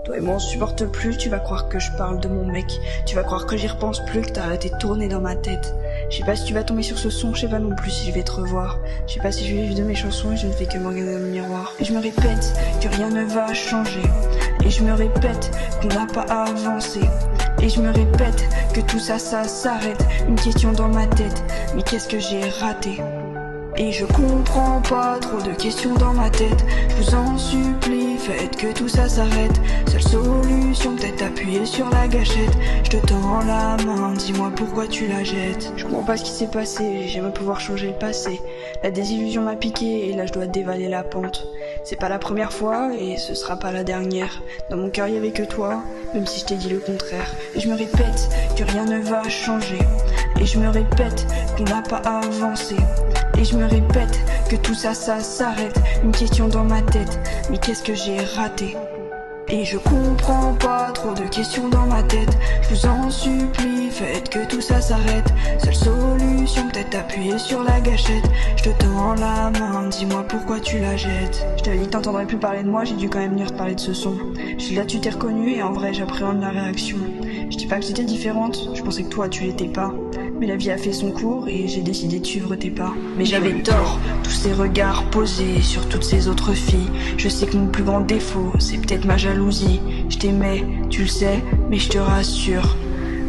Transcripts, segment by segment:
Toi et moi on se supporte plus, tu vas croire que je parle de mon mec. Tu vas croire que j'y repense plus, que t'as arrêté de tourner dans ma tête. Je sais pas si tu vas tomber sur ce son, je sais pas non plus si je vais te revoir. Je sais pas si je vais vivre de mes chansons et je ne fais que me regarder dans le miroir. Et je me répète que rien ne va changer. Et je me répète qu'on n'a pas avancé. Et je me répète que tout ça s'arrête. Une question dans ma tête, mais qu'est-ce que j'ai raté? Et je comprends pas, trop de questions dans ma tête. Je vous en supplie, faites que tout ça s'arrête. Seule solution, peut-être appuyer sur la gâchette. Je te tends la main, dis-moi pourquoi tu la jettes. Je comprends pas ce qui s'est passé, j'aimerais pouvoir changer le passé. La désillusion m'a piqué et là je dois dévaler la pente. C'est pas la première fois et ce sera pas la dernière. Dans mon cœur y'avait que toi, même si je t'ai dit le contraire. Et je me répète que rien ne va changer. Et je me répète qu'on n'a pas avancé. Et je me répète que tout ça s'arrête. Une question dans ma tête, mais qu'est-ce que j'ai raté? Et je comprends pas, trop de questions dans ma tête. Je vous en supplie, faites que tout ça s'arrête. Seule solution, peut-être appuyer sur la gâchette. Je te tends la main, dis-moi pourquoi tu la jettes. Je t'avais dit que t'entendrais plus parler de moi, j'ai dû quand même venir te parler de ce son. Là tu t'es reconnu et en vrai j'appréhende la réaction. Je dis pas que j'étais différente, je pensais que toi tu l'étais pas. Mais la vie a fait son cours et j'ai décidé de suivre tes pas. Mais j'avais tort, tous ces regards posés sur toutes ces autres filles. Je sais que mon plus grand défaut, c'est peut-être ma jalousie. Je t'aimais, tu le sais, mais je te rassure.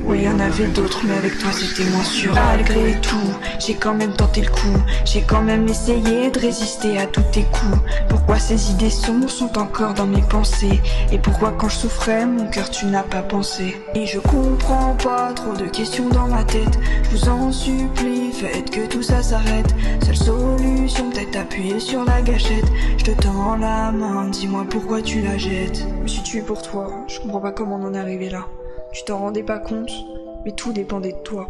Oui, y en avait d'autres, mais avec toi c'était moins sûr. Malgré tout, j'ai quand même tenté le coup. J'ai quand même essayé de résister à tous tes coups. Pourquoi ces idées sombres sont encore dans mes pensées? Et pourquoi quand je souffrais, mon cœur tu n'as pas pensé? Et je comprends pas, trop de questions dans ma tête. Je vous en supplie, faites que tout ça s'arrête. Seule solution, peut-être appuyer sur la gâchette. Je te tends la main, dis-moi pourquoi tu la jettes. Je me suis tué pour toi, je comprends pas comment on en est arrivé là. Tu t'en rendais pas compte, mais tout dépendait de toi.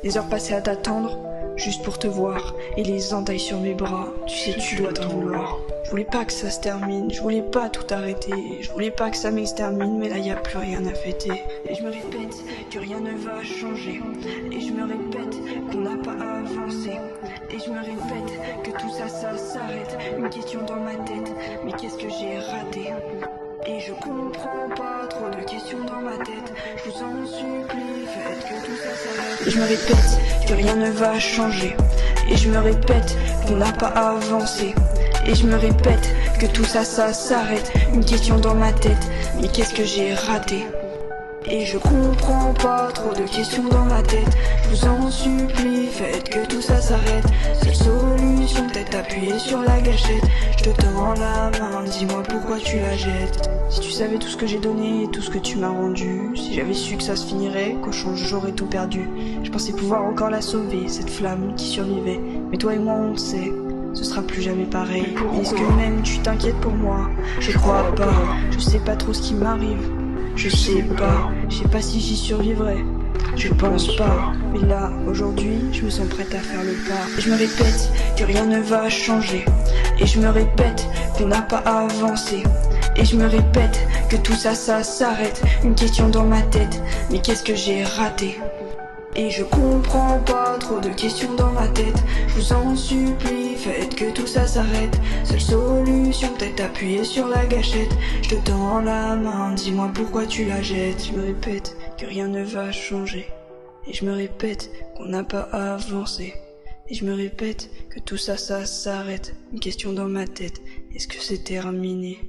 Des heures passées à t'attendre, juste pour te voir, et les entailles sur mes bras, tu sais tu dois t'en vouloir. Je voulais pas que ça se termine, je voulais pas tout arrêter, je voulais pas que ça m'extermine, mais là y a plus rien à fêter. Et je me répète que rien ne va changer, et je me répète qu'on n'a pas avancé. Et je me répète que tout ça s'arrête, une question dans ma tête, mais qu'est-ce que j'ai raté? Et je comprends pas, trop de questions dans ma tête. Je vous en supplie, faites que tout ça s'arrête. Et je me répète que rien ne va changer. Et je me répète qu'on n'a pas avancé. Et je me répète que tout ça s'arrête. Une question dans ma tête, mais qu'est-ce que j'ai raté? Et je comprends pas, trop de questions dans ma tête. Je vous en supplie, faites que tout ça s'arrête. Seule solution, peut-être appuyer sur la gâchette. Je te tends la main, dis-moi pourquoi tu la jettes. Si tu savais tout ce que j'ai donné et tout ce que tu m'as rendu, si j'avais su que ça se finirait, qu'au change j'aurais tout perdu. Je pensais pouvoir encore la sauver, cette flamme qui survivait. Mais toi et moi on le sait, ce sera plus jamais pareil. Est-ce que même tu t'inquiètes pour moi? Je crois pas, je sais pas trop ce qui m'arrive. Je sais pas si j'y survivrai. Je pense pas, mais là, aujourd'hui, je me sens prête à faire le pas. Et je me répète que rien ne va changer. Et je me répète qu'on n'a pas avancé. Et je me répète que tout ça s'arrête. Une question dans ma tête, mais qu'est-ce que j'ai raté? Et je comprends pas, trop de questions dans ma tête. Je vous en supplie, faites que tout ça s'arrête. Seule solution, peut-être appuyer sur la gâchette. Je te tends la main, dis-moi pourquoi tu la jettes. Je me répète que rien ne va changer. Et je me répète qu'on n'a pas avancé. Et je me répète que tout ça s'arrête. Une question dans ma tête, est-ce que c'est terminé?